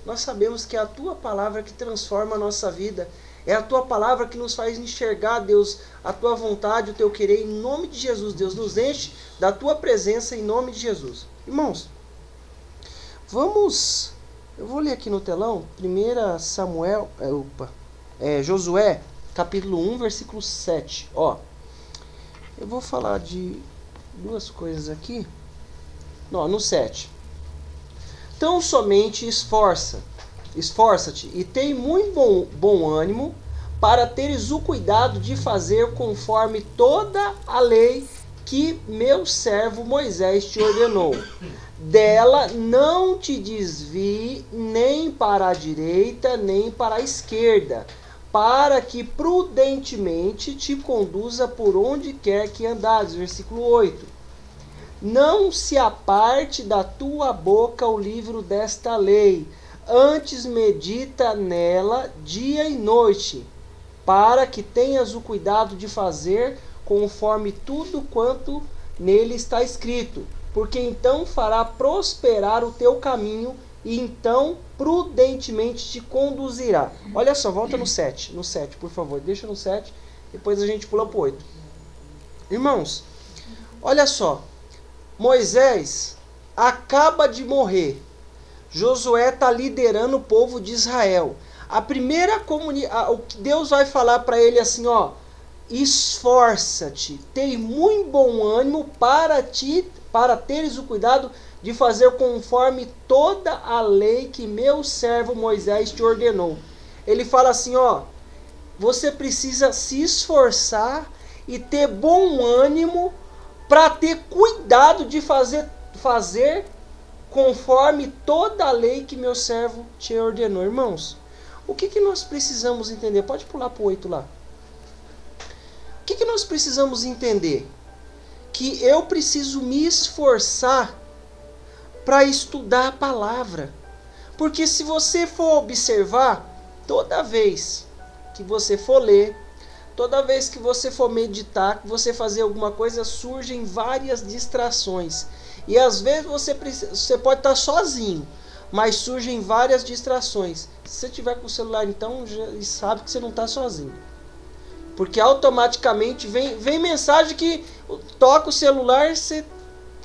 nós sabemos que é a tua palavra que transforma a nossa vida. É a tua palavra que nos faz enxergar, Deus, a tua vontade, o teu querer. Em nome de Jesus, Deus, nos enche da tua presença em nome de Jesus. Irmãos, vamos... Eu vou ler aqui no telão, 1 Samuel... Josué, capítulo 1, versículo 7. Ó, eu vou falar de duas coisas aqui. Não, no 7. Tão somente esforça-te e tem muito bom ânimo para teres o cuidado de fazer conforme toda a lei que meu servo Moisés te ordenou. Dela não te desvie nem para a direita nem para a esquerda, para que prudentemente te conduza por onde quer que andares. Versículo 8. Não se aparte da tua boca o livro desta lei, antes medita nela dia e noite, para que tenhas o cuidado de fazer conforme tudo quanto nele está escrito, porque então fará prosperar o teu caminho e então prudentemente te conduzirá. Olha só, volta no 7, por favor, deixa no 7, depois a gente pula para o 8. Irmãos, olha só, Moisés acaba de morrer. Josué está liderando o povo de Israel. A primeira comunidade, o que Deus vai falar para ele assim, ó, esforça-te, tem muito bom ânimo para teres o cuidado de fazer conforme toda a lei que meu servo Moisés te ordenou. Ele fala assim, ó, você precisa se esforçar e ter bom ânimo para ter cuidado de fazer conforme toda a lei que meu servo te ordenou. Irmãos, o que nós precisamos entender? Pode pular para o 8 lá. O que nós precisamos entender? Que eu preciso me esforçar para estudar a palavra. Porque se você for observar, toda vez que você for ler, toda vez que você for meditar, que você fazer alguma coisa, surgem várias distrações. E às vezes você pode estar sozinho, mas surgem várias distrações. Se você tiver com o celular, então, já sabe que você não está sozinho. Porque automaticamente vem mensagem que toca o celular, você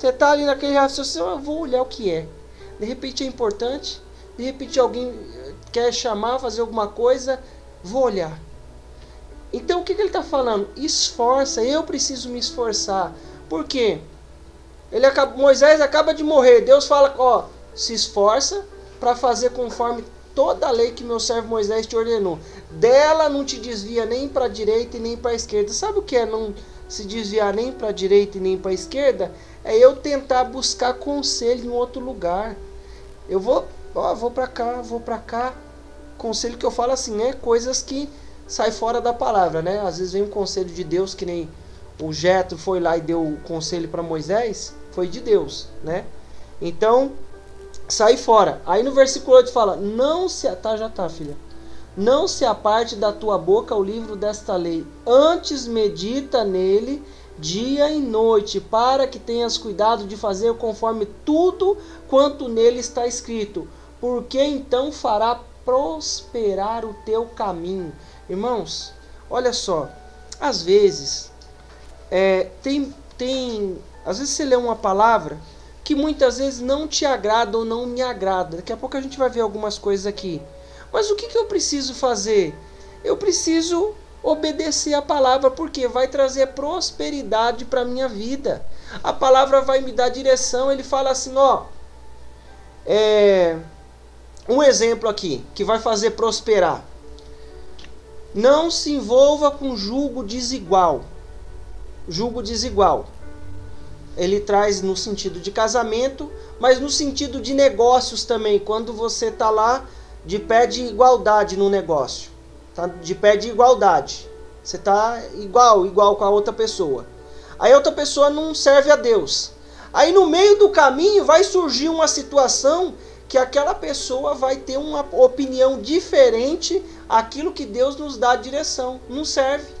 está ali naquele raciocínio, eu vou olhar o que é. De repente é importante, de repente alguém quer chamar, fazer alguma coisa, vou olhar. Então o que ele está falando? Esforça, eu preciso me esforçar. Por quê? Moisés acaba de morrer, Deus fala, ó, se esforça para fazer conforme toda a lei que meu servo Moisés te ordenou. Dela não te desvia nem para a direita e nem para a esquerda. Sabe o que é não se desviar nem para a direita e nem para a esquerda? É eu tentar buscar conselho em outro lugar. Eu vou para cá. Conselho que eu falo assim, né? Coisas que saem fora da palavra, né? Às vezes vem um conselho de Deus, que nem o Jetro foi lá e deu o conselho para Moisés, foi de Deus, né? Então, sai fora. Aí no versículo 8 fala, filha. Não se aparte da tua boca o livro desta lei, antes medita nele dia e noite, para que tenhas cuidado de fazer conforme tudo quanto nele está escrito, porque então fará prosperar o teu caminho. Irmãos, olha só, às vezes às vezes você lê uma palavra que muitas vezes não te agrada ou não me agrada. Daqui a pouco a gente vai ver algumas coisas aqui. Mas o que eu preciso fazer? Eu preciso obedecer a palavra, porque vai trazer prosperidade para a minha vida. A palavra vai me dar direção. Ele fala assim, ó, um exemplo aqui, que vai fazer prosperar. Não se envolva com julgo desigual. Julgo desigual. Ele traz no sentido de casamento, mas no sentido de negócios também. Quando você está lá de pé de igualdade no negócio. Tá? De pé de igualdade. Você está igual com a outra pessoa. Aí a outra pessoa não serve a Deus. Aí no meio do caminho vai surgir uma situação que aquela pessoa vai ter uma opinião diferente àquilo que Deus nos dá a direção. Não serve.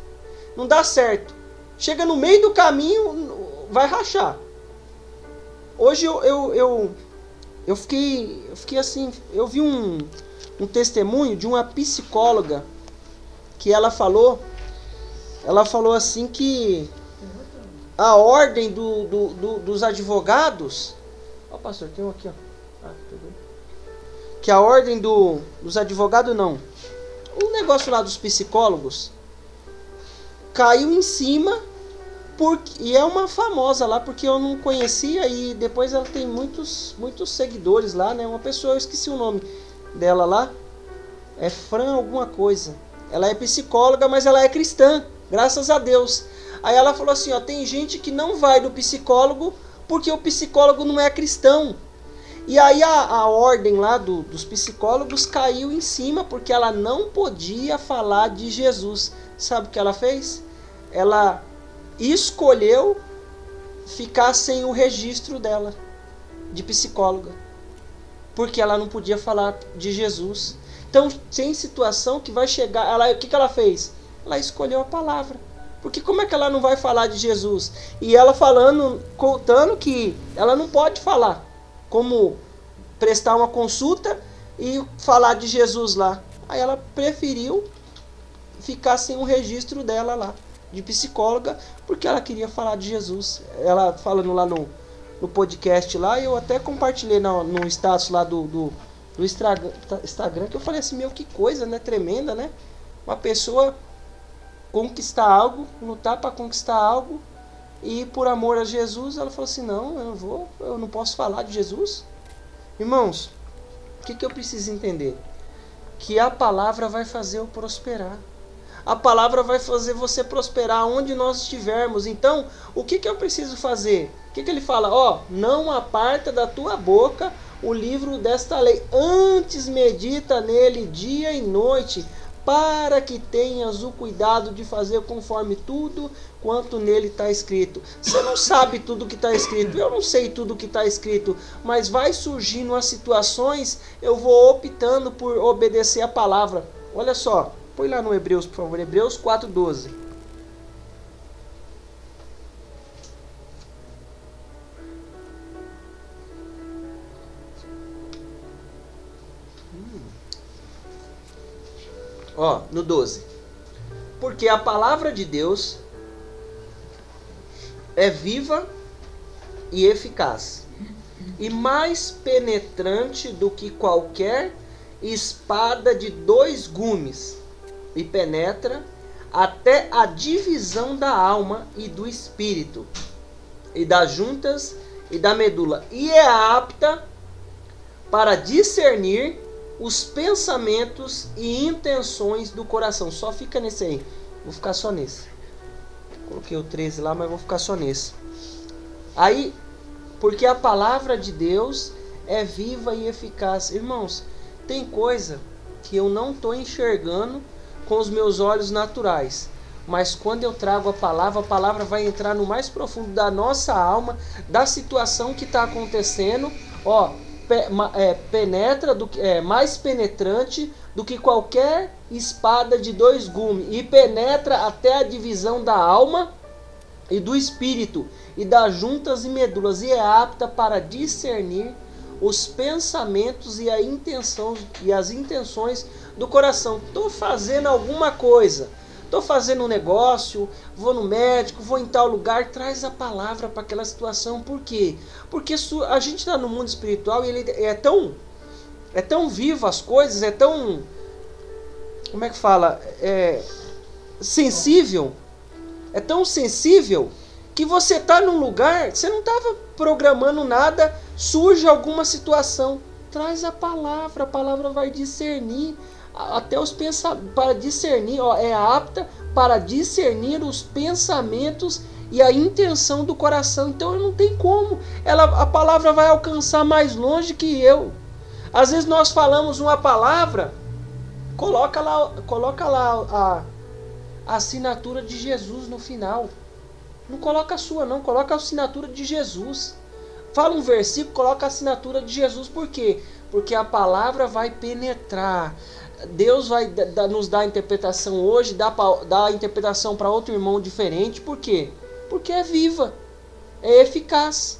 Não dá certo. Chega no meio do caminho, vai rachar. Hoje eu fiquei assim, eu vi um testemunho de uma psicóloga que ela falou assim que a ordem dos advogados, ó pastor, tem um aqui, ó. Que a ordem dos advogados não, o negócio lá dos psicólogos caiu em cima, e é uma famosa lá, porque eu não conhecia, e depois ela tem muitos seguidores lá, né? Uma pessoa, eu esqueci o nome dela lá, é Fran alguma coisa. Ela é psicóloga, mas ela é cristã, graças a Deus. Aí ela falou assim, ó, tem gente que não vai no psicólogo porque o psicólogo não é cristão. E aí a ordem lá dos psicólogos caiu em cima porque ela não podia falar de Jesus. Sabe o que ela fez? Ela escolheu ficar sem o registro dela de psicóloga, porque ela não podia falar de Jesus. Então tem situação que vai chegar, o que ela fez? Ela escolheu a palavra, porque como é que ela não vai falar de Jesus? E ela contando que ela não pode falar, como prestar uma consulta e falar de Jesus lá. Aí ela preferiu ficar sem o registro dela lá de psicóloga, porque ela queria falar de Jesus. Ela falando lá no podcast lá, eu até compartilhei no status lá do Instagram, que eu falei assim, meu, que coisa, né, tremenda, né? Uma pessoa conquistar algo, lutar para conquistar algo, e por amor a Jesus, ela falou assim, não, eu não posso falar de Jesus. Irmãos, o que eu preciso entender? Que a palavra vai fazer eu prosperar. A palavra vai fazer você prosperar onde nós estivermos. Então, o que eu preciso fazer? O que ele fala? Ó, não aparta da tua boca o livro desta lei. Antes medita nele dia e noite, para que tenhas o cuidado de fazer conforme tudo quanto nele está escrito. Você não sabe tudo que está escrito, eu não sei tudo que está escrito, mas vai surgindo as situações, eu vou optando por obedecer a palavra. Olha só, põe lá no Hebreus, por favor, Hebreus 4:12. Ó, no 12. Porque a palavra de Deus é viva e eficaz, e mais penetrante do que qualquer espada de 2 gumes, e penetra até a divisão da alma e do espírito, e das juntas e da medula, e é apta para discernir os pensamentos e intenções do coração. Só fica nesse aí. Vou ficar só nesse. Coloquei o 13 lá, mas vou ficar só nesse. Aí, porque a palavra de Deus é viva e eficaz. Irmãos, tem coisa que eu não estou enxergando com os meus olhos naturais. Mas quando eu trago a palavra vai entrar no mais profundo da nossa alma, da situação que está acontecendo. Ó, penetra, mais penetrante do que qualquer espada de 2 gumes, e penetra até a divisão da alma e do espírito, e das juntas e medulas, e é apta para discernir os pensamentos e as intenções do coração. Estou fazendo alguma coisa, estou fazendo um negócio, vou no médico, vou em tal lugar, traz a palavra para aquela situação. Por quê? Porque a gente está no mundo espiritual e ele é tão vivo as coisas, é tão, como é que fala? Sensível. É tão sensível que você está num lugar, você não estava programando nada, surge alguma situação, traz a palavra vai discernir até os pensamentos, para discernir, ó, é apta para discernir os pensamentos e a intenção do coração. Então não tem como, a palavra vai alcançar mais longe que eu. Às vezes nós falamos uma palavra, coloca lá a assinatura de Jesus no final. Não coloca a sua não, coloca a assinatura de Jesus. Fala um versículo, coloca a assinatura de Jesus. Por quê? Porque a palavra vai penetrar. Deus vai nos dar a interpretação hoje, dá a interpretação para outro irmão diferente. Por quê? Porque é viva, é eficaz.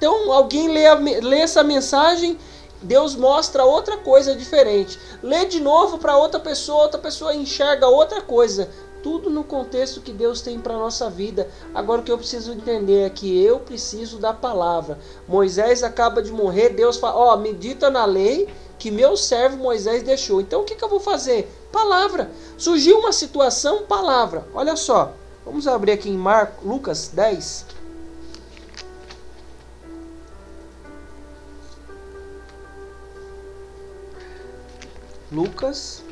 Então alguém lê essa mensagem, Deus mostra outra coisa diferente. Lê de novo para outra pessoa enxerga outra coisa. Tudo no contexto que Deus tem para a nossa vida. Agora o que eu preciso entender é que eu preciso da palavra. Moisés acaba de morrer, Deus fala, medita na lei que meu servo Moisés deixou. Então o que eu vou fazer? Palavra. Surgiu uma situação, palavra. Olha só, vamos abrir aqui em Lucas 10. Lucas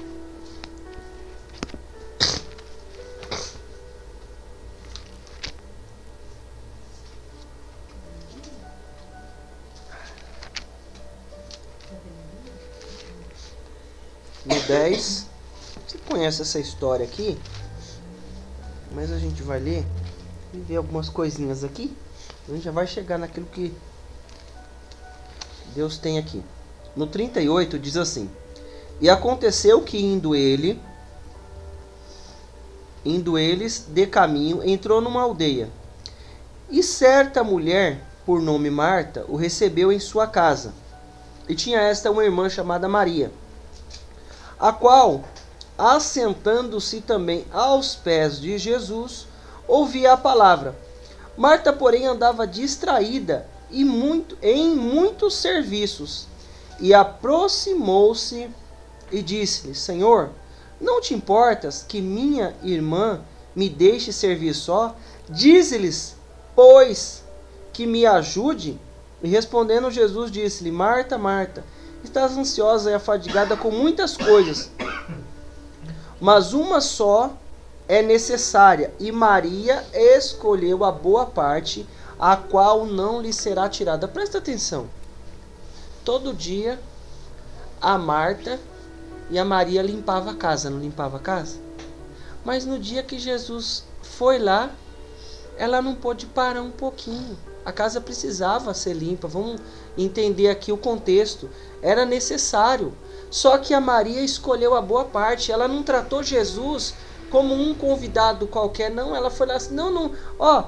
10. Você conhece essa história aqui, mas a gente vai ler e ver algumas coisinhas aqui. A gente já vai chegar naquilo que Deus tem aqui. No 38 diz assim: e aconteceu que indo eles de caminho, entrou numa aldeia, e certa mulher, por nome Marta, o recebeu em sua casa. E tinha esta uma irmã chamada Maria, a qual, assentando-se também aos pés de Jesus, ouvia a palavra. Marta, porém, andava distraída em muitos serviços, e aproximou-se e disse-lhe: Senhor, não te importas que minha irmã me deixe servir só? Dize-lhes, pois, que me ajude. E respondendo Jesus, disse-lhe: Marta, Marta, estás ansiosa e afadigada com muitas coisas, mas uma só é necessária, e Maria escolheu a boa parte, a qual não lhe será tirada. Presta atenção. Todo dia a Marta e a Maria limpava a casa, não limpava a casa? Mas no dia que Jesus foi lá, ela não pôde parar um pouquinho. A casa precisava ser limpa. Vamos entender aqui o contexto. Era necessário. Só que a Maria escolheu a boa parte. Ela não tratou Jesus como um convidado qualquer. Não, ela foi lá assim, não.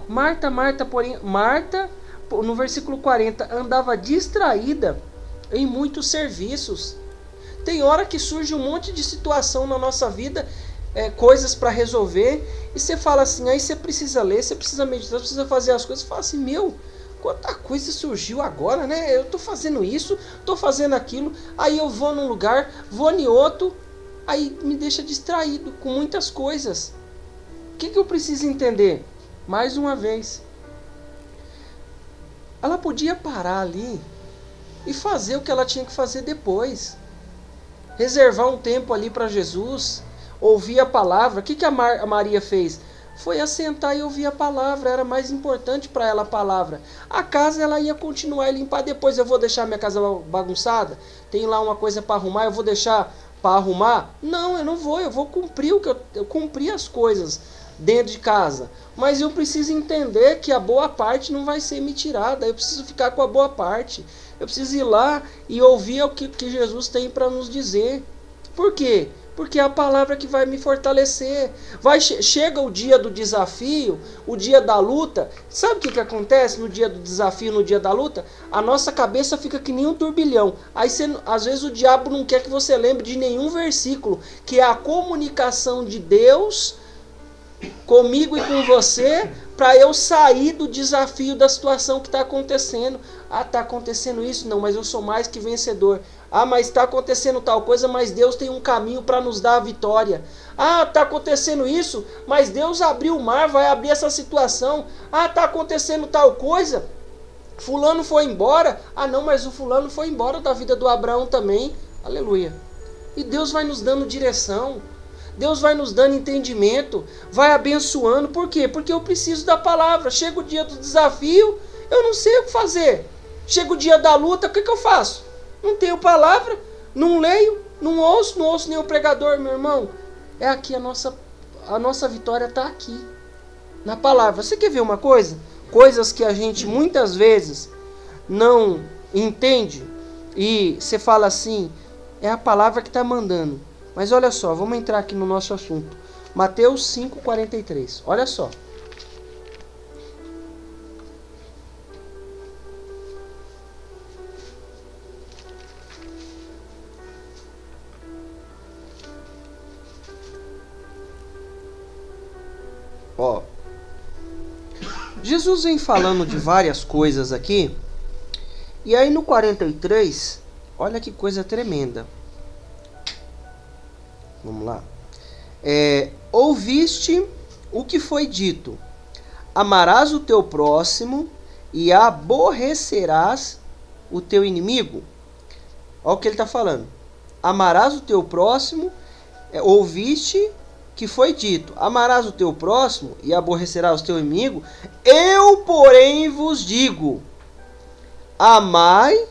Marta, porém, Marta, no versículo 40, andava distraída em muitos serviços. Tem hora que surge um monte de situação na nossa vida, coisas para resolver, e você fala assim, aí você precisa ler, você precisa meditar, você precisa fazer as coisas. Você fala assim, quanta coisa surgiu agora, né? Eu tô fazendo isso, tô fazendo aquilo, aí eu vou num lugar, vou em outro, aí me deixa distraído com muitas coisas. O que eu preciso entender? Mais uma vez, ela podia parar ali e fazer o que ela tinha que fazer depois. Reservar um tempo ali para Jesus, ouvir a palavra. O que a Maria fez? Foi assentar e ouvir a palavra. Era mais importante para ela a palavra. A casa ela ia continuar a limpar depois. Eu vou deixar minha casa bagunçada? Tem lá uma coisa para arrumar, eu vou deixar para arrumar? Não, eu não vou. Eu vou cumprir eu cumprir as coisas dentro de casa. Mas eu preciso entender que a boa parte não vai ser me tirada. Eu preciso ficar com a boa parte. Eu preciso ir lá e ouvir o que Jesus tem para nos dizer. Por quê? Porque é a palavra que vai me fortalecer. Chega o dia do desafio, o dia da luta. Sabe o que acontece no dia do desafio, no dia da luta? A nossa cabeça fica que nem um turbilhão. Aí às vezes o diabo não quer que você lembre de nenhum versículo, que é a comunicação de Deus comigo e com você, para eu sair do desafio da situação que está acontecendo. Está acontecendo isso? Não, mas eu sou mais que vencedor. Mas está acontecendo tal coisa, mas Deus tem um caminho para nos dar a vitória. Está acontecendo isso, mas Deus abriu o mar, vai abrir essa situação. Está acontecendo tal coisa, fulano foi embora. Não, mas o fulano foi embora da vida do Abraão também. Aleluia. E Deus vai nos dando direção. Deus vai nos dando entendimento, vai abençoando. Por quê? Porque eu preciso da palavra. Chega o dia do desafio, eu não sei o que fazer. Chega o dia da luta, o que eu faço? Não tenho palavra, não leio, não ouço nenhum pregador, meu irmão. É aqui a nossa vitória está aqui, na palavra. Você quer ver uma coisa? Coisas que a gente muitas vezes não entende e você fala assim, é a palavra que está mandando. Mas olha só, vamos entrar aqui no nosso assunto. Mateus 5,43. Olha só. Ó, Jesus vem falando de várias coisas aqui. E aí no 43, olha que coisa tremenda. Vamos lá. Ouviste o que foi dito: amarás o teu próximo e aborrecerás o teu inimigo. Olha o que ele está falando. Amarás o teu próximo, ouviste que foi dito: amarás o teu próximo e aborrecerás o teu inimigo. Eu, porém, vos digo: amai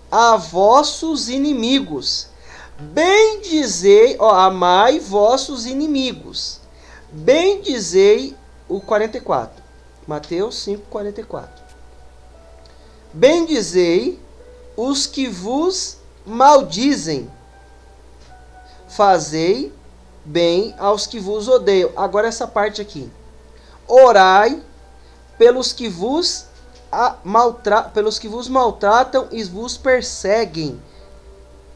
a vossos inimigos. Bendizei, amai vossos inimigos. Bendizei, o 44. Mateus 5:44. Bendizei os que vos maldizem. Fazei bem aos que vos odeiam. Agora essa parte aqui. Orai pelos que vos maltratam e vos perseguem,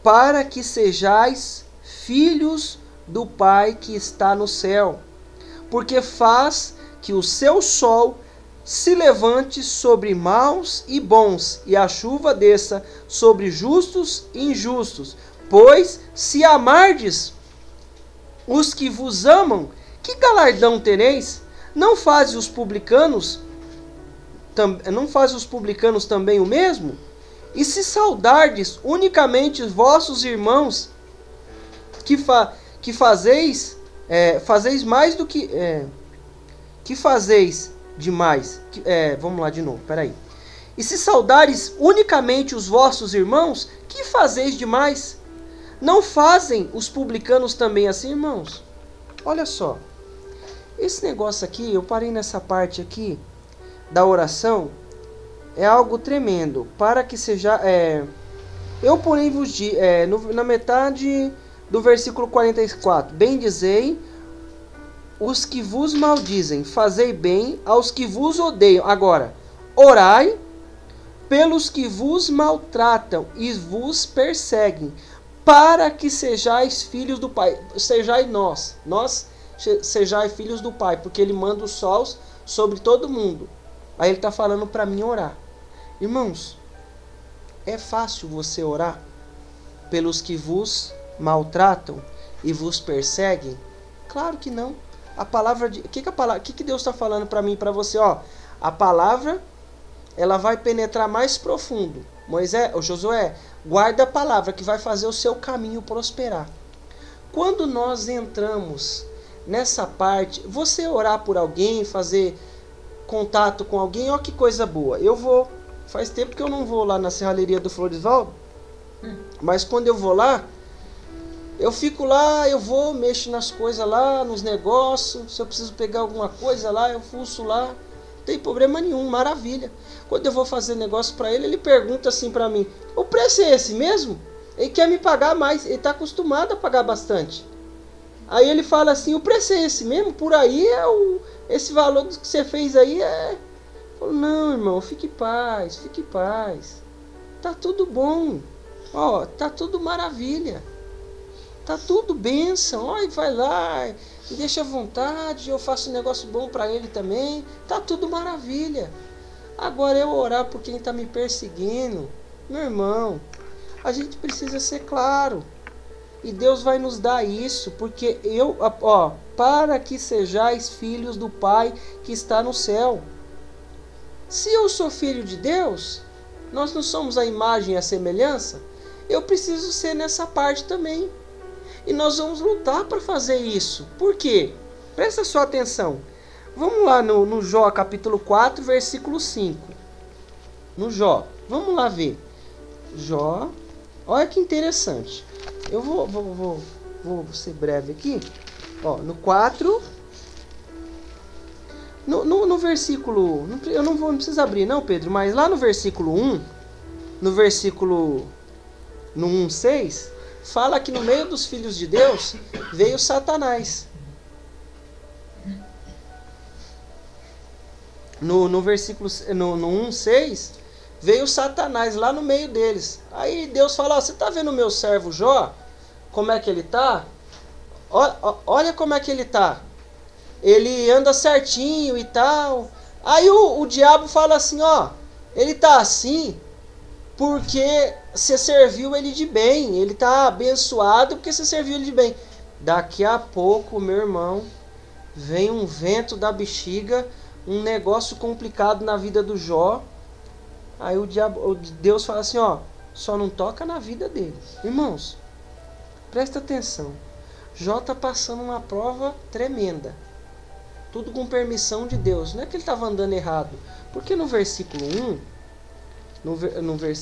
para que sejais filhos do Pai que está no céu, porque faz que o seu sol se levante sobre maus e bons, e a chuva desça sobre justos e injustos. Pois se amardes os que vos amam, que galardão tereis? Não fazem os publicanos também o mesmo? E se saudardes unicamente vossos irmãos, que fazeis mais do que fazeis demais? Vamos lá de novo, peraí. E se saudares unicamente os vossos irmãos, que fazeis demais? Não fazem os publicanos também assim, irmãos? Olha só. Esse negócio aqui, eu parei nessa parte aqui da oração, é algo tremendo. Para que seja... eu, porém, vos digo... na metade do versículo 44. Bendizei os que vos maldizem. Fazei bem aos que vos odeiam. Agora, orai pelos que vos maltratam e vos perseguem, para que sejais filhos do Pai. Sejai nós sejai filhos do Pai, porque Ele manda os sols sobre todo mundo. Aí Ele está falando para mim orar. Irmãos, é fácil você orar pelos que vos maltratam e vos perseguem? Claro que não. A palavra de... O que Deus está falando para mim e para você? A palavra, ela vai penetrar mais profundo. Josué, guarda a palavra que vai fazer o seu caminho prosperar. Quando nós entramos nessa parte, você orar por alguém, fazer contato com alguém, ó que coisa boa. Faz tempo que eu não vou lá na serralheria do Floresvaldo, mas quando eu vou lá, eu fico lá, mexo nas coisas lá, nos negócios. Se eu preciso pegar alguma coisa lá, eu fuço lá. Não tem problema nenhum, maravilha. Quando eu vou fazer negócio para ele, ele pergunta assim para mim: o preço é esse mesmo? Ele quer me pagar mais, ele está acostumado a pagar bastante. Aí ele fala assim: o preço é esse mesmo? Por aí esse valor que você fez aí é... Eu falo: não, irmão, fique em paz, fique em paz. Tá tudo bom. Tá tudo maravilha. Tá tudo bênção. Vai lá, me deixa à vontade, eu faço um negócio bom para ele também. Tá tudo maravilha. Agora eu orar por quem está me perseguindo, meu irmão, a gente precisa ser claro. E Deus vai nos dar isso, porque para que sejais filhos do Pai que está no céu. Se eu sou filho de Deus, nós não somos a imagem e a semelhança, eu preciso ser nessa parte também. E nós vamos lutar para fazer isso. Por quê? Presta só atenção. Vamos lá no Jó, capítulo 4, versículo 5. No Jó. Vamos lá ver. Jó. Olha que interessante. Eu vou ser breve aqui. No 4. No versículo... Eu não preciso abrir não, Pedro. Mas lá no versículo 1. No 1:6... fala que no meio dos filhos de Deus veio Satanás. No versículo 1:6 veio Satanás lá no meio deles. Aí Deus fala: você está vendo o meu servo Jó? Como é que ele está? Olha como é que ele está. ele anda certinho e tal. Aí o diabo fala assim, ó, ele tá assim porque você serviu ele de bem, ele tá abençoado porque você serviu ele de bem. Daqui a pouco, meu irmão, vem um vento da bexiga, um negócio complicado na vida do Jó. Aí Deus fala assim, ó, só não toca na vida dele. Irmãos, presta atenção. Jó está passando uma prova tremenda. Tudo com permissão de Deus. Não é que ele estava andando errado. Porque no versículo 1,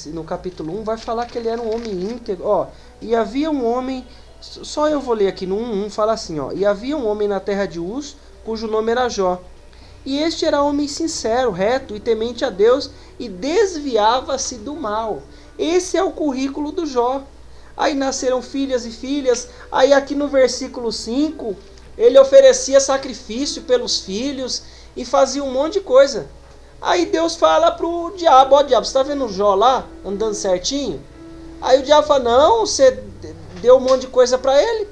no capítulo 1, vai falar que ele era um homem íntegro. Ó, e havia um homem, só eu vou ler aqui no 1, fala assim, ó. E havia um homem na terra de Uz, cujo nome era Jó. E este era homem sincero, reto e temente a Deus, e desviava-se do mal. Esse é o currículo do Jó. Aí nasceram filhas e filhas. Aí aqui no versículo 5, ele oferecia sacrifício pelos filhos e fazia um monte de coisa. Aí Deus fala pro diabo, ó diabo, você tá vendo o Jó lá, andando certinho? Aí o diabo fala, não, você deu um monte de coisa para ele,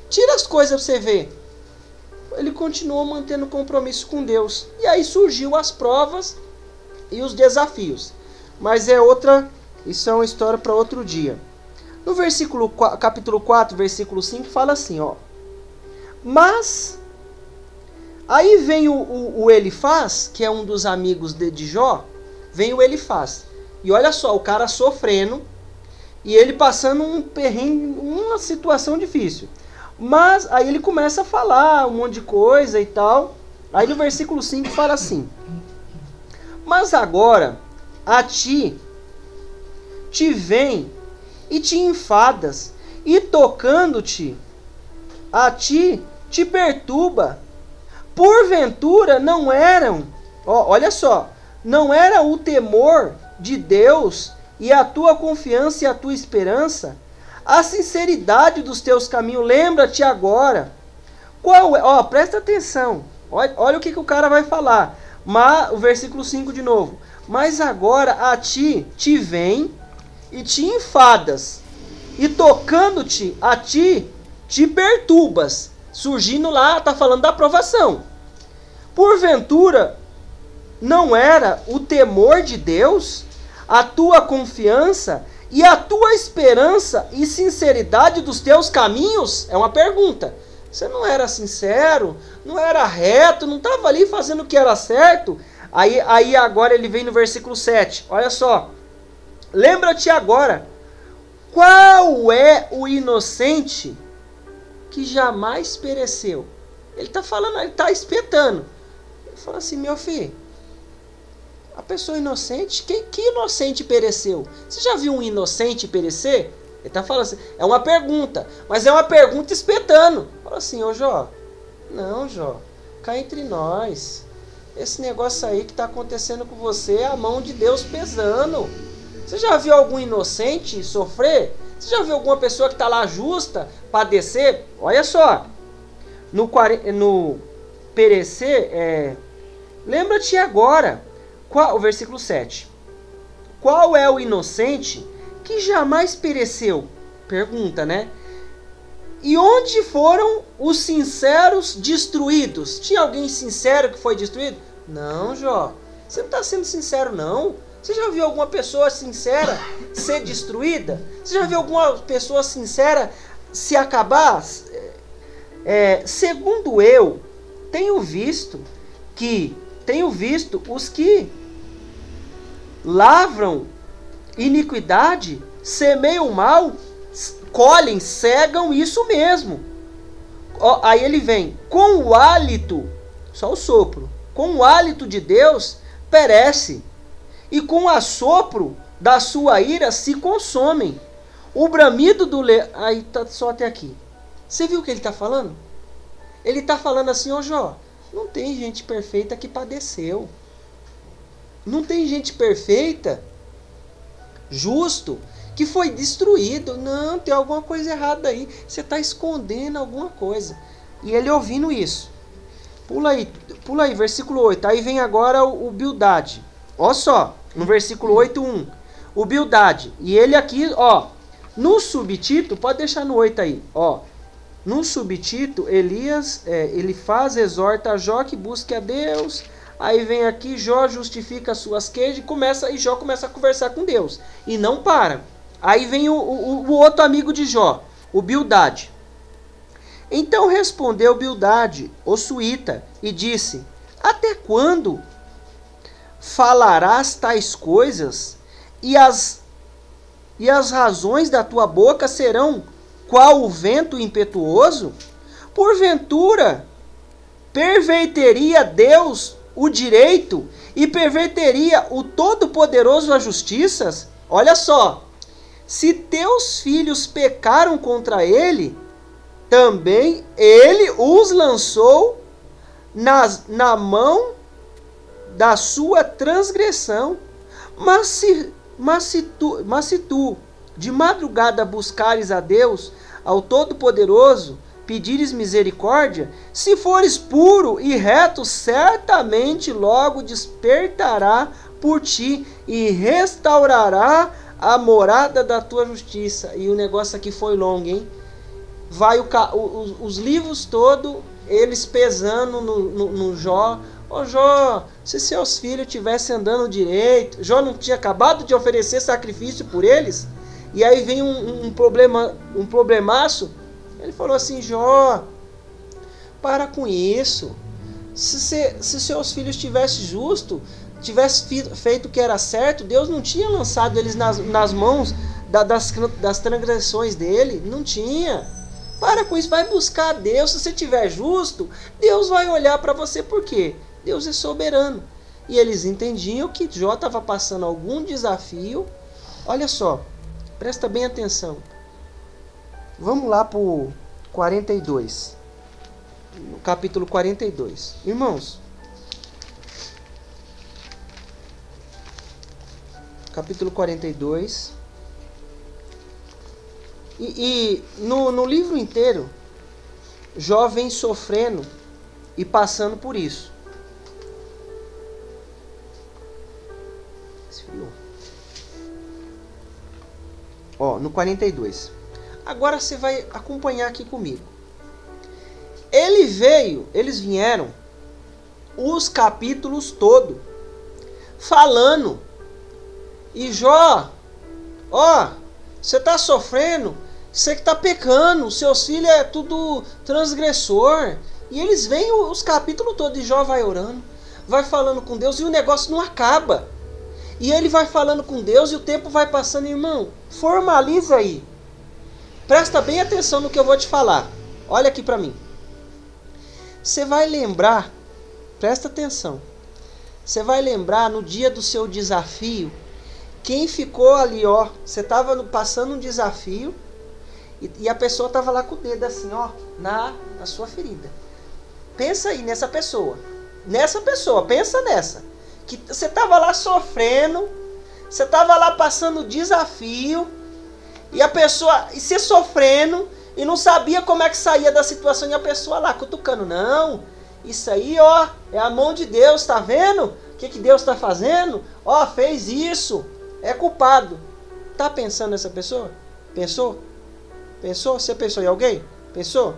tira as coisas para você ver. Ele continuou mantendo compromisso com Deus. E aí surgiu as provas e os desafios. Mas isso é uma história para outro dia. No capítulo 4, versículo 5, fala assim, ó. Mas, aí vem o Elifaz, que é um dos amigos de Jó, vem o Elifaz. E olha só, o cara sofrendo, e ele passando um perrengue, uma situação difícil. Mas aí ele começa a falar um monte de coisa e tal. Aí no versículo 5 fala assim: mas agora a ti te vem e te enfadas, e tocando-te a ti te perturba. Porventura não eram, olha só, não era o temor de Deus e a tua confiança e a tua esperança, a sinceridade dos teus caminhos. Lembra-te agora. Qual é? Presta atenção. Olha o que o cara vai falar. O versículo 5 de novo. Mas agora a ti te vem e te enfadas, e tocando-te a ti te perturbas. Surgindo lá, está falando da aprovação. Porventura não era o temor de Deus, a tua confiança e a tua esperança e sinceridade dos teus caminhos? É uma pergunta. Você não era sincero, não era reto, não estava ali fazendo o que era certo? Aí agora ele vem no versículo 7. Olha só. Lembra-te agora. Qual é o inocente que jamais pereceu? Ele está falando, ele está espetando. Ele fala assim, meu filho, a pessoa inocente, que inocente pereceu? Você já viu um inocente perecer? Ele está falando assim, é uma pergunta, mas é uma pergunta espetando. Fala assim, ô Jó, não Jó, cá entre nós, esse negócio aí que está acontecendo com você é a mão de Deus pesando. Você já viu algum inocente sofrer? Você já viu alguma pessoa que está lá justa padecer? Olha só, no perecer, lembra-te agora, o versículo 7. Qual é o inocente que jamais pereceu? Pergunta, né? E onde foram os sinceros destruídos? Tinha alguém sincero que foi destruído? Não, Jó. Você não está sendo sincero, não. Você já viu alguma pessoa sincera ser destruída? Você já viu alguma pessoa sincera se acabar? Segundo eu, tenho visto os que lavram iniquidade, semeiam mal, colhem, cegam, isso mesmo. Aí ele vem, com o hálito, só o sopro, com o hálito de Deus perece, e com o assopro da sua ira se consomem. O bramido do leão... Aí tá só até aqui. Você viu o que ele está falando? Ele está falando assim, ô Jó, não tem gente perfeita que padeceu. Não tem gente perfeita, justo, que foi destruído. Não, tem alguma coisa errada aí. Você está escondendo alguma coisa. E ele ouvindo isso. Pula aí, versículo 8. Aí vem agora o Bildade. Olha só, no versículo 8:1. O Bildade. E ele aqui, no subtítulo, pode deixar no 8 aí, No subtítulo, Elias, ele exorta Jó que busque a Deus. Aí vem aqui, Jó justifica as suas queixas e Jó começa a conversar com Deus. E não para. Aí vem o outro amigo de Jó, o Bildade. Então respondeu Bildade, o suíta, e disse: até quando falarás tais coisas, e as razões da tua boca serão qual o vento impetuoso? Porventura, perverteria Deus o direito e perverteria o Todo-Poderoso as justiças? Olha só, se teus filhos pecaram contra ele, também ele os lançou na mão da sua transgressão. Mas se tu de madrugada buscares a Deus, ao Todo-Poderoso, pedires misericórdia, se fores puro e reto, certamente logo despertará por ti e restaurará a morada da tua justiça. E o negócio aqui foi longo, hein? Vai os livros todos, eles pesando no Jó. Ô Jó, se seus filhos estivessem andando direito, Jó não tinha acabado de oferecer sacrifício por eles? E aí vem um problemaço. Ele falou assim: Jó, para com isso. Se seus filhos tivessem justo, tivesse feito o que era certo, Deus não tinha lançado eles nas mãos das transgressões dele. Não tinha. Para com isso, vai buscar a Deus. Se você tiver justo, Deus vai olhar para você. Por quê? Deus é soberano. E eles entendiam que Jó estava passando algum desafio. Olha só, presta bem atenção. Vamos lá para o 42. No capítulo 42. Irmãos, capítulo 42. E no livro inteiro, Jó vem sofrendo e passando por isso. Esfriou. Ó, no 42. Agora você vai acompanhar aqui comigo. Eles vieram os capítulos todos falando. E Jó, ó, você está sofrendo, você que está pecando, seus filhos é tudo transgressor. E eles vêm os capítulos todos, e Jó vai orando, vai falando com Deus, e o negócio não acaba. E ele vai falando com Deus, e o tempo vai passando. Irmão, formaliza aí. Presta bem atenção no que eu vou te falar. Olha aqui para mim. Você vai lembrar, presta atenção. Você vai lembrar no dia do seu desafio, quem ficou ali, ó. Você estava passando um desafio e a pessoa estava lá com o dedo assim, ó, na sua ferida. Pensa aí nessa pessoa. Pensa nessa. Que você estava lá sofrendo, você estava lá passando desafio, e a pessoa, e você sofrendo, e não sabia como é que saía da situação, e a pessoa lá cutucando. Não, isso aí, ó, é a mão de Deus, tá vendo? O que Deus está fazendo? Ó, fez isso, é culpado. Tá pensando nessa pessoa? Pensou? Pensou? Você pensou em alguém? Pensou?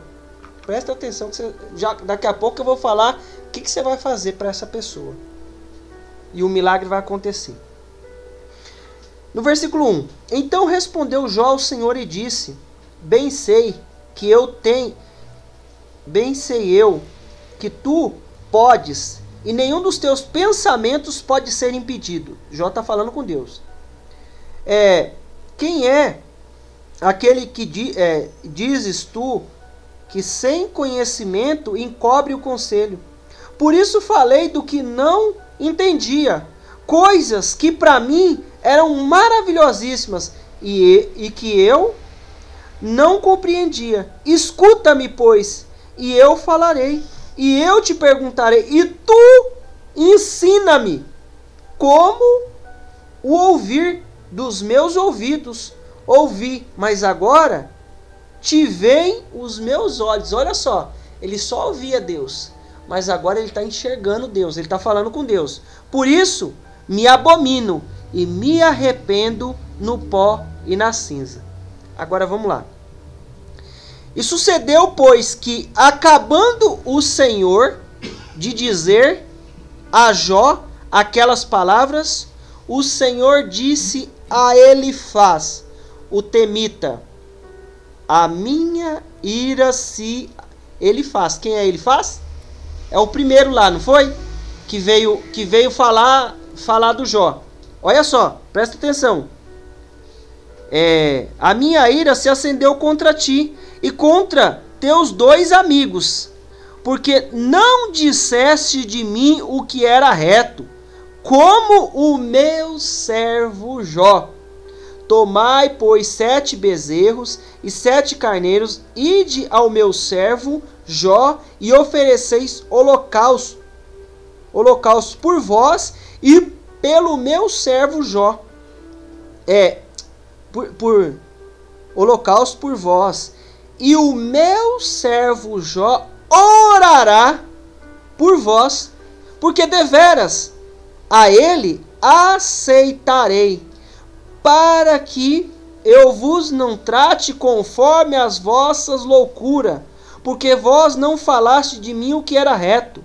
Presta atenção, que daqui a pouco eu vou falar o que você vai fazer para essa pessoa. E o milagre vai acontecer. No versículo 1. Então respondeu Jó ao Senhor e disse: Bem sei eu que tu podes, e nenhum dos teus pensamentos pode ser impedido. Jó está falando com Deus. Quem é aquele que dizes tu que sem conhecimento encobre o conselho? Por isso falei do que não entendia, coisas que para mim eram maravilhosíssimas e que eu não compreendia. Escuta-me, pois, e eu falarei, e eu te perguntarei, e tu ensina-me como o ouvir dos meus ouvidos ouvi, mas agora te veem os meus olhos. Olha só, ele só ouvia Deus, mas agora ele está enxergando Deus, ele está falando com Deus. Por isso me abomino e me arrependo no pó e na cinza. Agora vamos lá. E sucedeu, pois, que acabando o Senhor de dizer a Jó aquelas palavras, o Senhor disse a Elifaz, o temita, a minha ira se... Elifaz, quem é Elifaz? É o primeiro lá, não foi? Que veio falar do Jó. Olha só, presta atenção. A minha ira se acendeu contra ti e contra teus 2 amigos, porque não disseste de mim o que era reto, como o meu servo Jó. Tomai, pois, 7 bezerros e 7 carneiros, ide ao meu servo Jó e ofereceis holocausto por vós e pelo meu servo Jó. Por holocausto por vós. E o meu servo Jó orará por vós, porque deveras a ele aceitarei, para que eu vos não trate conforme as vossas loucuras, porque vós não falaste de mim o que era reto,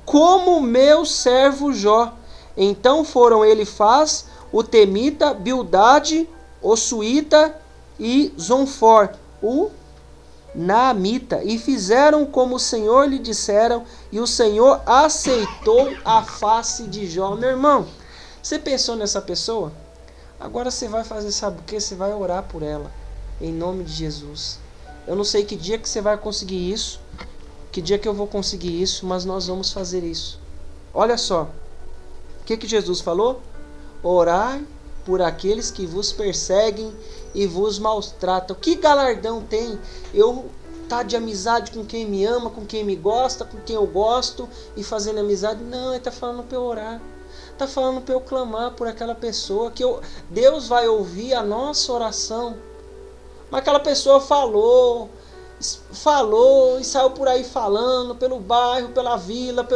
como meu servo Jó. Então foram Elifaz, o temita, Bildade, o suíta e Zonfor, o naamita, e fizeram como o Senhor lhe disseram, e o Senhor aceitou a face de Jó. Meu irmão, você pensou nessa pessoa? Agora você vai fazer, sabe o que? Você vai orar por ela, em nome de Jesus. Eu não sei que dia que você vai conseguir isso, que dia que eu vou conseguir isso, mas nós vamos fazer isso. Olha só, o que Jesus falou? Orai por aqueles que vos perseguem e vos maltratam. Que galardão tem eu estar de amizade com quem me ama, com quem me gosta, com quem eu gosto e fazendo amizade? Não, ele está falando para eu orar. Está falando para eu clamar por aquela pessoa, que Deus vai ouvir a nossa oração. Mas aquela pessoa falou e saiu por aí falando, pelo bairro, pela vila,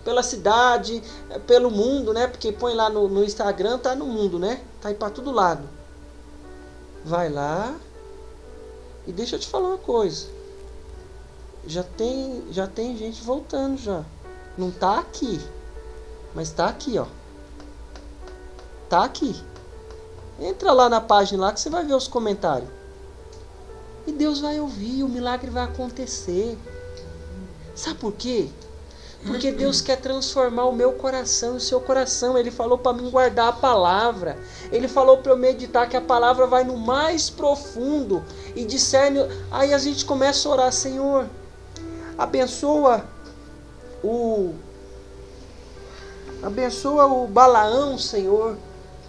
pela cidade, pelo mundo, né? Porque põe lá no Instagram, tá no mundo, né? Tá aí para todo lado. Vai lá e deixa eu te falar uma coisa. Já tem gente voltando já. Não tá aqui, mas tá aqui, ó. Tá aqui. Entra lá na página lá que você vai ver os comentários. E Deus vai ouvir, o milagre vai acontecer. Sabe por quê? Porque Deus quer transformar o meu coração e o seu coração. Ele falou para mim guardar a palavra. Ele falou para eu meditar que a palavra vai no mais profundo e discerne. Aí a gente começa a orar, Senhor, abençoa o Balaão, Senhor.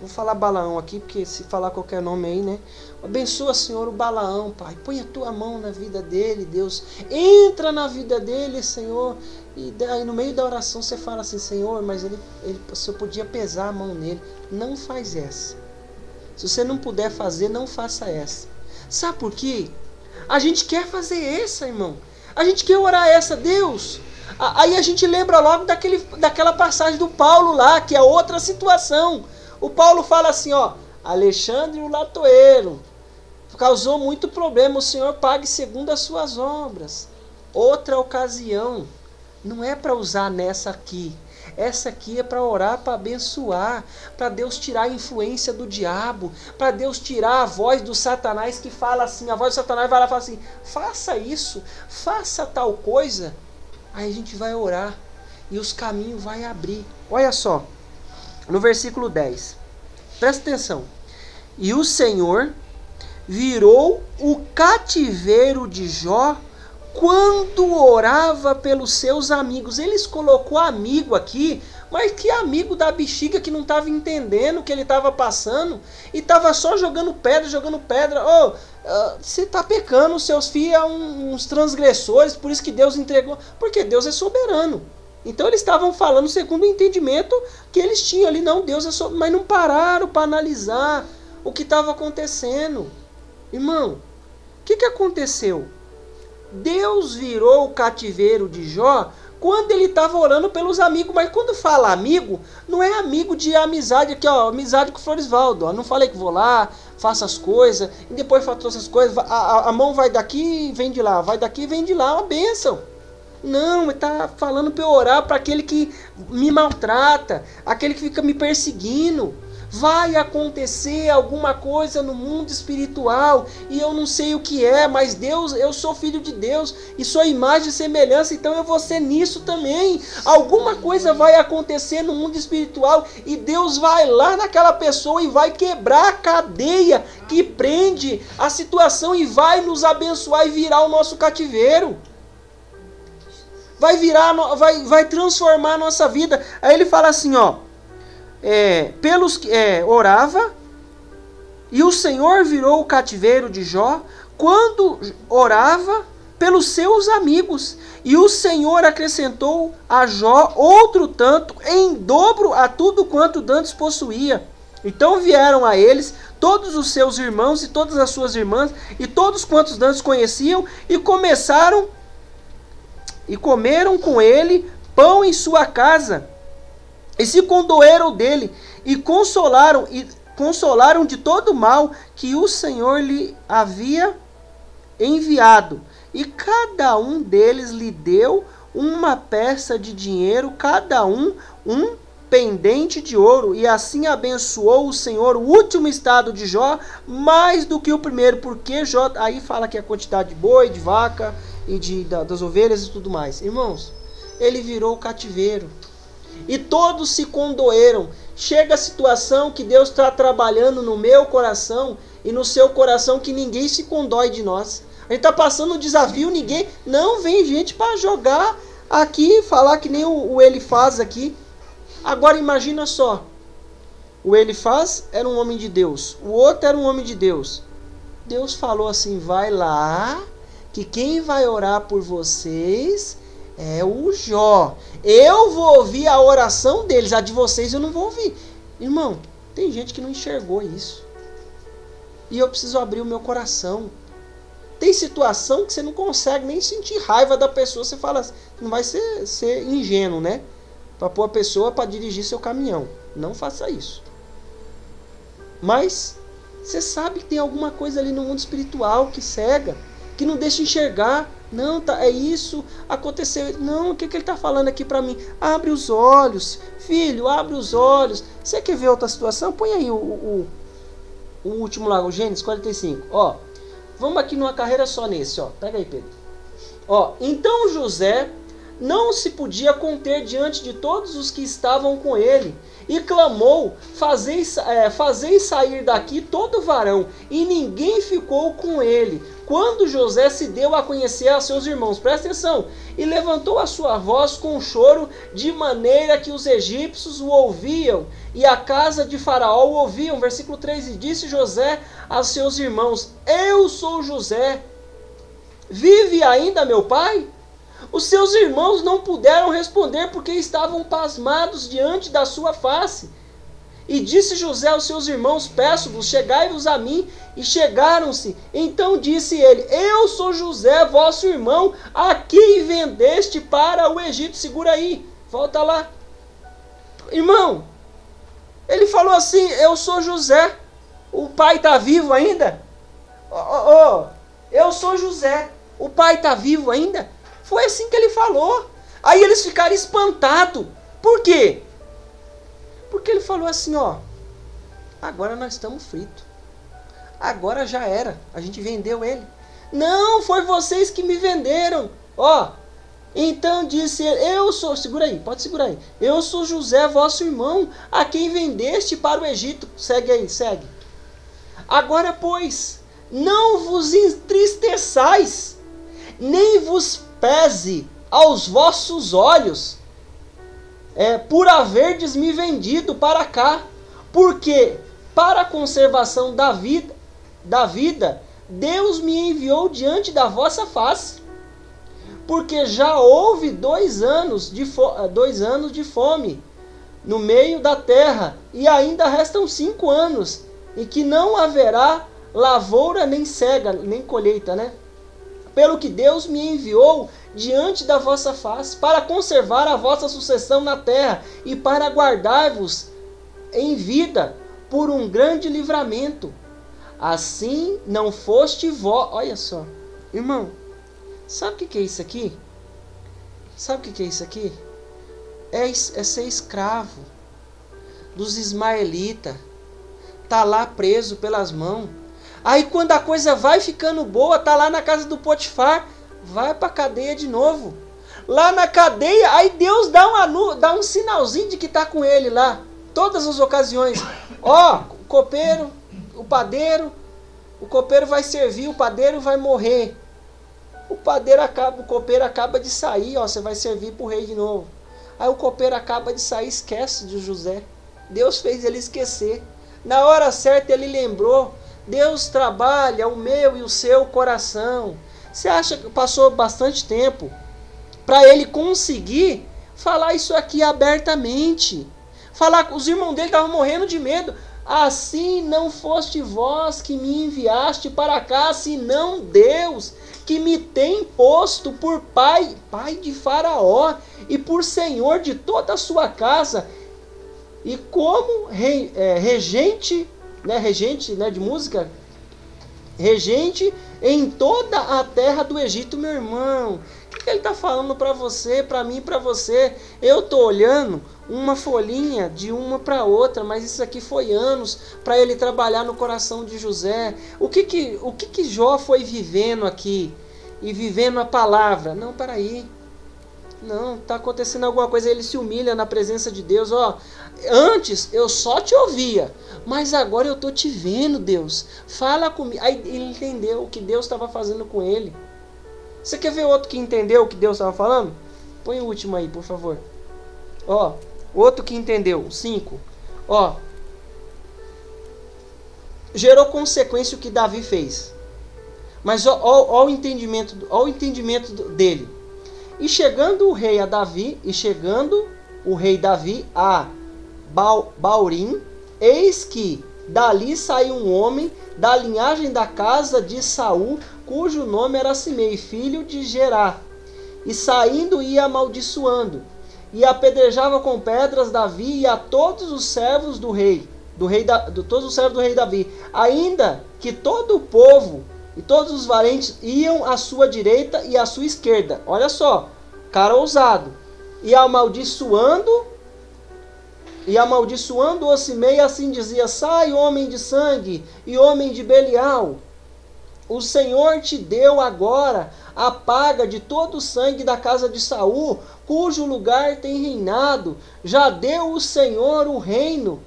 Vou falar Balaão aqui, porque se falar qualquer nome aí, né? Abençoa, Senhor, o Balaão, Pai. Põe a tua mão na vida dele, Deus. Entra na vida dele, Senhor. E aí no meio da oração você fala assim, Senhor, mas se eu podia pesar a mão nele. Não faz essa. Se você não puder fazer, não faça essa. Sabe por quê? A gente quer fazer essa, irmão. A gente quer orar essa, Deus. Aí a gente lembra logo daquela passagem do Paulo lá, que é outra situação. O Paulo fala assim, ó, Alexandre o latoeiro causou muito problema, o Senhor pague segundo as suas obras. Outra ocasião, não é para usar nessa aqui. Essa aqui é para orar, para abençoar, para Deus tirar a influência do diabo, para Deus tirar a voz do Satanás que fala assim, a voz do Satanás vai lá e fala assim, faça isso, faça tal coisa. Aí a gente vai orar e os caminhos vai abrir. Olha só, no versículo 10, presta atenção. E o Senhor virou o cativeiro de Jó quando orava pelos seus amigos. Eles colocou amigo aqui, mas que amigo da bexiga que não estava entendendo o que ele estava passando e estava só jogando pedra. Você está pecando, seus filhos são uns transgressores, por isso que Deus entregou, porque Deus é soberano. Então eles estavam falando segundo o entendimento que eles tinham ali, não, Deus é soberano, mas não pararam para analisar o que estava acontecendo. Irmão, o que aconteceu? Deus virou o cativeiro de Jó quando ele estava orando pelos amigos. Mas quando fala amigo, não é amigo de amizade aqui, ó, amizade com o Floresvaldo. Ó, não falei que vou lá, faço as coisas, e depois faço essas coisas, a mão vai daqui e vem de lá, vai daqui e vem de lá, uma bênção. Não, ele está falando para eu orar para aquele que me maltrata, aquele que fica me perseguindo. Vai acontecer alguma coisa no mundo espiritual e eu não sei o que é, mas Deus, eu sou filho de Deus e sou imagem e semelhança, então eu vou ser nisso também. Alguma coisa vai acontecer no mundo espiritual e Deus vai lá naquela pessoa e vai quebrar a cadeia que prende a situação e vai nos abençoar e virar o nosso cativeiro. Vai transformar a nossa vida. Aí ele fala assim, ó. Orava, e o Senhor virou o cativeiro de Jó quando orava pelos seus amigos, e o Senhor acrescentou a Jó outro tanto, em dobro a tudo quanto dantes possuía. Então vieram a eles todos os seus irmãos e todas as suas irmãs, e todos quantos dantes conheciam, e comeram com ele pão em sua casa, e se condoeram dele, e consolaram de todo o mal que o Senhor lhe havia enviado. E cada um deles lhe deu uma peça de dinheiro, cada um pendente de ouro. E assim abençoou o Senhor o último estado de Jó, mais do que o primeiro, porque Jó, aí fala que a quantidade de boi, de vaca, e das ovelhas e tudo mais. Irmãos, ele virou cativeiro. E todos se condoeram. Chega a situação que Deus está trabalhando no meu coração e no seu coração, que ninguém se condói de nós. A gente está passando um desafio, ninguém... Não vem gente para jogar aqui, falar que nem o Elifaz aqui. Agora imagina só. O Elifaz era um homem de Deus. O outro era um homem de Deus. Deus falou assim, vai lá, que quem vai orar por vocês é o Jó. Eu vou ouvir a oração deles, a de vocês eu não vou ouvir. Irmão, tem gente que não enxergou isso. E eu preciso abrir o meu coração. Tem situação que você não consegue nem sentir raiva da pessoa. Você fala, não vai ser ingênuo, né? Para pôr a pessoa para dirigir seu caminhão. Não faça isso. Mas você sabe que tem alguma coisa ali no mundo espiritual que cega, que não deixa enxergar. Não, é isso, aconteceu. Não, o que ele está falando aqui para mim? Abre os olhos, filho, abre os olhos. Você quer ver outra situação? Põe aí o último lá, o Gênesis 45. Ó, vamos aqui numa carreira só nesse, ó. Pega aí, Pedro. Ó, então José não se podia conter diante de todos os que estavam com ele, e clamou, fazei sair daqui todo varão, e ninguém ficou com ele, quando José se deu a conhecer a seus irmãos. Presta atenção. E levantou a sua voz com choro, de maneira que os egípcios o ouviam, e a casa de Faraó o ouviam. Versículo 3, e disse José a seus irmãos, eu sou José, vive ainda meu pai? Os seus irmãos não puderam responder, porque estavam pasmados diante da sua face. E disse José aos seus irmãos, peço-vos, chegai-vos a mim. E chegaram-se. Então disse ele, eu sou José, vosso irmão, a quem vendeste para o Egito. Segura aí, volta lá. Irmão, ele falou assim, eu sou José. O pai está vivo ainda? Eu sou José. O pai está vivo ainda? Foi assim que ele falou. Aí eles ficaram espantados. Por quê? Porque ele falou assim, ó, agora nós estamos fritos. Agora já era. A gente vendeu ele. Não, foi vocês que me venderam. Ó, então disse ele, eu sou, segura aí, pode segurar aí. Eu sou José, vosso irmão, a quem vendeste para o Egito. Segue aí, segue. Agora, pois, não vos entristeçais, nem vos pese aos vossos olhos, por haverdes me vendido para cá, porque para a conservação da vida, Deus me enviou diante da vossa face, porque já houve 2 anos de fome no meio da terra, e ainda restam 5 anos, em que não haverá lavoura nem cega, nem colheita, né? pelo que Deus me enviou diante da vossa face, para conservar a vossa sucessão na terra e para guardar-vos em vida por um grande livramento. Assim não foste vós. Olha só, irmão, sabe o que é isso aqui? Sabe o que é isso aqui? É ser escravo dos ismaelitas. Tá lá preso pelas mãos. Aí quando a coisa vai ficando boa, tá lá na casa do Potifar, vai pra cadeia de novo. Lá na cadeia, aí Deus dá um sinalzinho de que tá com ele lá. Todas as ocasiões. Ó, o copeiro, o padeiro, o copeiro vai servir, o padeiro vai morrer. O copeiro acaba de sair, ó, você vai servir pro rei de novo. Aí o copeiro acaba de sair, esquece de José. Deus fez ele esquecer. Na hora certa ele lembrou. Deus trabalha o meu e o seu coração. Você acha que passou bastante tempo para ele conseguir falar isso aqui abertamente? Falar, os irmãos dele estavam morrendo de medo. Assim não foste vós que me enviaste para cá, senão Deus, que me tem posto por pai de Faraó e por senhor de toda a sua casa, e como regente de música, regente em toda a terra do Egito. Meu irmão, o que ele está falando para você, para mim, para você? Eu estou olhando uma folhinha de uma para outra, mas isso aqui foi anos para ele trabalhar no coração de José. O que Jó foi vivendo aqui e vivendo a palavra? Não, peraí. Não, está acontecendo alguma coisa. Ele se humilha na presença de Deus. Ó, antes eu só te ouvia, mas agora eu estou te vendo, Deus. Fala comigo. Aí ele entendeu o que Deus estava fazendo com ele. Você quer ver outro que entendeu o que Deus estava falando? Põe o último aí, por favor. Ó, outro que entendeu, 5. Ó, gerou consequência o que Davi fez. Mas ó o entendimento dele. E chegando o rei Davi a Baurim, eis que dali saiu um homem da linhagem da casa de Saul, cujo nome era Simei, filho de Gerá. E saindo ia amaldiçoando, e apedrejava com pedras Davi e a todos os servos do rei Davi, ainda que todo o povo e todos os valentes iam à sua direita e à sua esquerda. Olha só, cara ousado. E amaldiçoando o Simei, assim dizia: sai, homem de sangue e homem de Belial. O Senhor te deu agora a paga de todo o sangue da casa de Saul, cujo lugar tem reinado. Já deu o Senhor o reino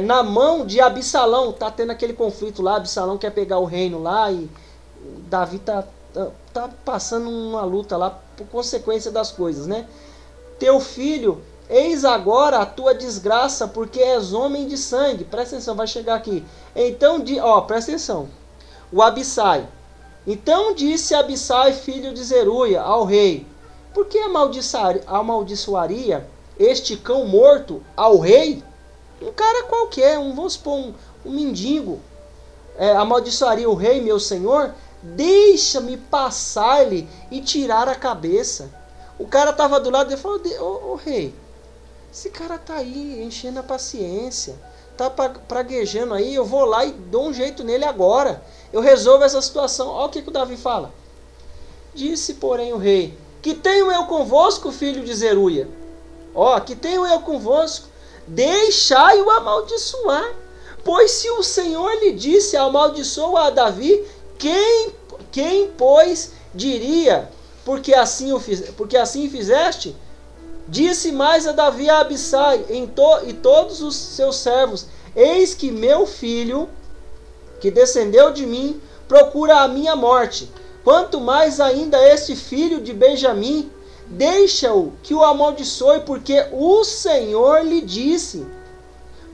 na mão de Absalão. Tá tendo aquele conflito lá, Absalão quer pegar o reino lá e Davi tá passando uma luta lá por consequência das coisas, né? Teu filho, eis agora a tua desgraça, porque és homem de sangue. Presta atenção, vai chegar aqui. Então, presta atenção. O Abissai. Então disse Abissai, filho de Zeruia, ao rei: por que amaldiçoaria este cão morto ao rei? Um cara qualquer, vamos supor, um mendigo, amaldiçoaria o rei, meu senhor? Deixa-me passar-lhe e tirar a cabeça. O cara estava do lado e falou: ô rei, esse cara tá aí enchendo a paciência, tá praguejando aí, eu vou lá e dou um jeito nele agora, eu resolvo essa situação. Olha o que o Davi fala. Disse, porém, o rei: que tenho eu convosco, filho de Zeruia? Que tenho eu convosco? Deixai-o amaldiçoar. Pois se o Senhor lhe disse: amaldiçoa a Davi, quem pois diria, porque assim fizeste? Disse mais a Davi a Abissai e todos os seus servos: eis que meu filho, que descendeu de mim, procura a minha morte. Quanto mais ainda este filho de Benjamim, deixa-o que o amaldiçoe, porque o Senhor lhe disse.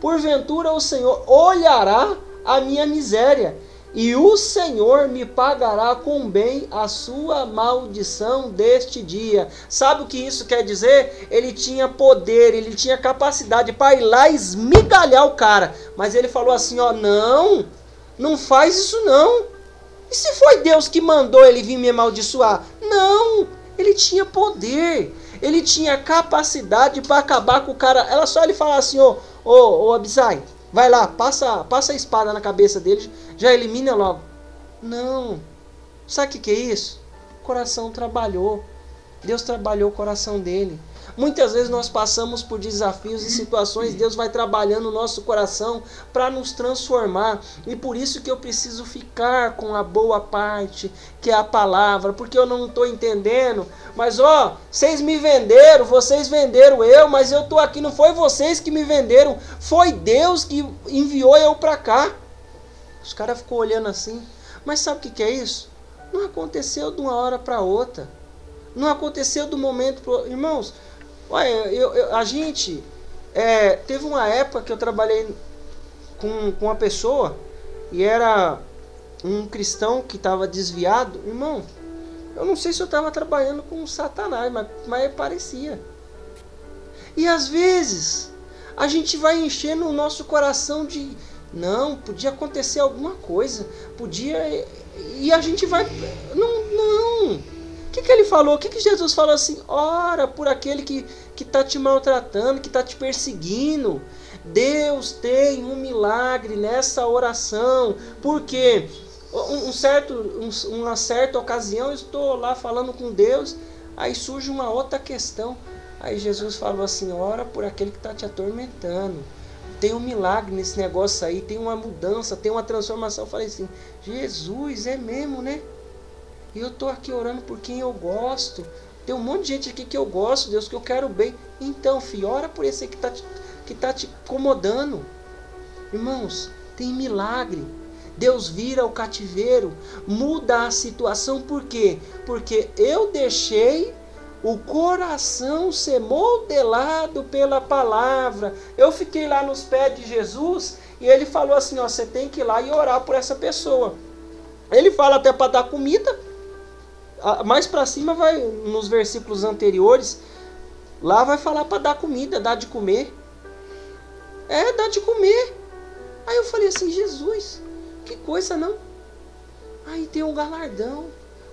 Porventura o Senhor olhará a minha miséria, e o Senhor me pagará com bem a sua maldição deste dia. Sabe o que isso quer dizer? Ele tinha poder, ele tinha capacidade para ir lá e esmigalhar o cara. Mas ele falou assim, não faz isso não. E se foi Deus que mandou ele vir me amaldiçoar? Não, ele tinha poder, ele tinha capacidade para acabar com o cara. Era só ele falar assim, ô Abisai, vai lá, passa a espada na cabeça dele, já elimina logo. Não, sabe o que é isso? O coração trabalhou, Deus trabalhou o coração dele. Muitas vezes nós passamos por desafios e situações, Deus vai trabalhando o nosso coração para nos transformar. E por isso que eu preciso ficar com a boa parte, que é a palavra, porque eu não estou entendendo. Mas vocês me venderam, vocês venderam eu, mas eu estou aqui, não foi vocês que me venderam, foi Deus que enviou eu para cá. Os caras ficam olhando assim, mas sabe o que é isso? Não aconteceu de uma hora para outra. Não aconteceu do momento para outro. Irmãos, olha, a gente teve uma época que eu trabalhei com uma pessoa e era um cristão que estava desviado. Irmão, eu não sei se eu estava trabalhando com Satanás, mas parecia. E às vezes a gente vai enchendo o nosso coração de não, podia acontecer alguma coisa, podia, e a gente vai não. O que ele falou? O que Jesus falou assim? Ora por aquele que está te maltratando, que está te perseguindo. Deus tem um milagre nessa oração. Porque uma certa ocasião eu estou lá falando com Deus, aí surge uma outra questão. Aí Jesus falou assim, ora por aquele que está te atormentando. Tem um milagre nesse negócio aí, tem uma mudança, tem uma transformação. Eu falei assim, Jesus, é mesmo, né? E eu estou aqui orando por quem eu gosto. Tem um monte de gente aqui que eu gosto, Deus, que eu quero bem. Então, filho, ora por esse aí que tá te incomodando. Irmãos, tem milagre. Deus vira o cativeiro, muda a situação. Por quê? Porque eu deixei o coração ser modelado pela palavra. Eu fiquei lá nos pés de Jesus e ele falou assim, você tem que ir lá e orar por essa pessoa. Ele fala até para dar comida. Mais para cima, vai nos versículos anteriores, lá vai falar para dar comida, dar de comer. Dar de comer. Aí eu falei assim, Jesus, que coisa, não? Aí tem um galardão.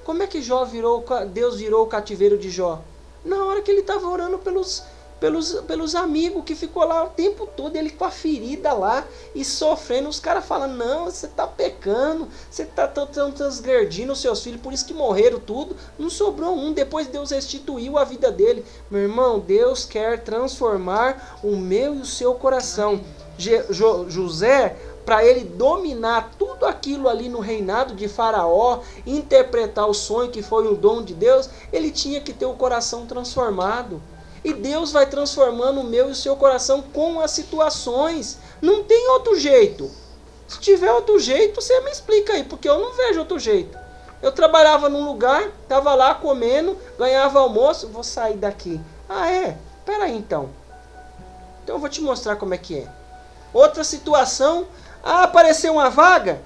Como é que Deus virou o cativeiro de Jó? Na hora que ele estava orando pelos amigos, que ficou lá o tempo todo, ele com a ferida lá e sofrendo. Os caras falando, não, você está pecando, você está transgredindo os seus filhos, por isso que morreram tudo. Não sobrou um, depois Deus restituiu a vida dele. Meu irmão, Deus quer transformar o meu e o seu coração. José, para ele dominar tudo aquilo ali no reinado de Faraó, interpretar o sonho que foi um dom de Deus, ele tinha que ter o coração transformado. E Deus vai transformando o meu e o seu coração com as situações. Não tem outro jeito. Se tiver outro jeito, você me explica aí, porque eu não vejo outro jeito. Eu trabalhava num lugar, estava lá comendo, ganhava almoço, vou sair daqui. Ah, é? Espera aí então. Então eu vou te mostrar como é que é. Outra situação, apareceu uma vaga,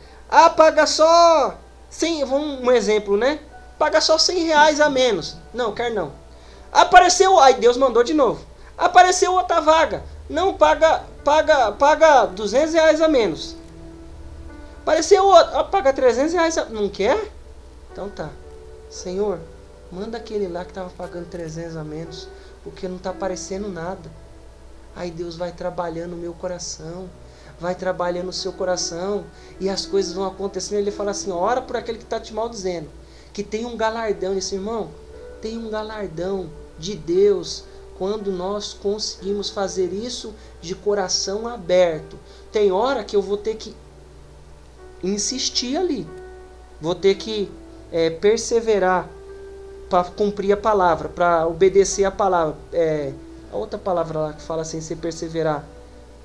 paga só 100, um exemplo, né? Paga só R$100 a menos. Não, quero não. Apareceu, aí Deus mandou de novo. Apareceu outra vaga. Não, paga R$200 a menos. Apareceu outra, paga R$300 a... Não quer? Então tá. Senhor, manda aquele lá que estava pagando 300 a menos, porque não está aparecendo nada. Aí Deus vai trabalhando o meu coração, vai trabalhando o seu coração, e as coisas vão acontecendo. Ele fala assim, ora por aquele que está te maldizendo, que tem um galardão. Esse irmão, tem um galardão de Deus quando nós conseguimos fazer isso de coração aberto. Tem hora que eu vou ter que insistir ali, vou ter que perseverar para cumprir a palavra, para obedecer a palavra. A outra palavra lá que fala assim, se perseverar,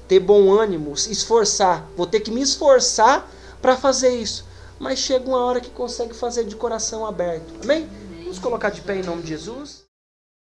ter bom ânimo, se esforçar. Vou ter que me esforçar para fazer isso. Mas chega uma hora que consegue fazer de coração aberto. Amém? Vamos colocar de pé em nome de Jesus.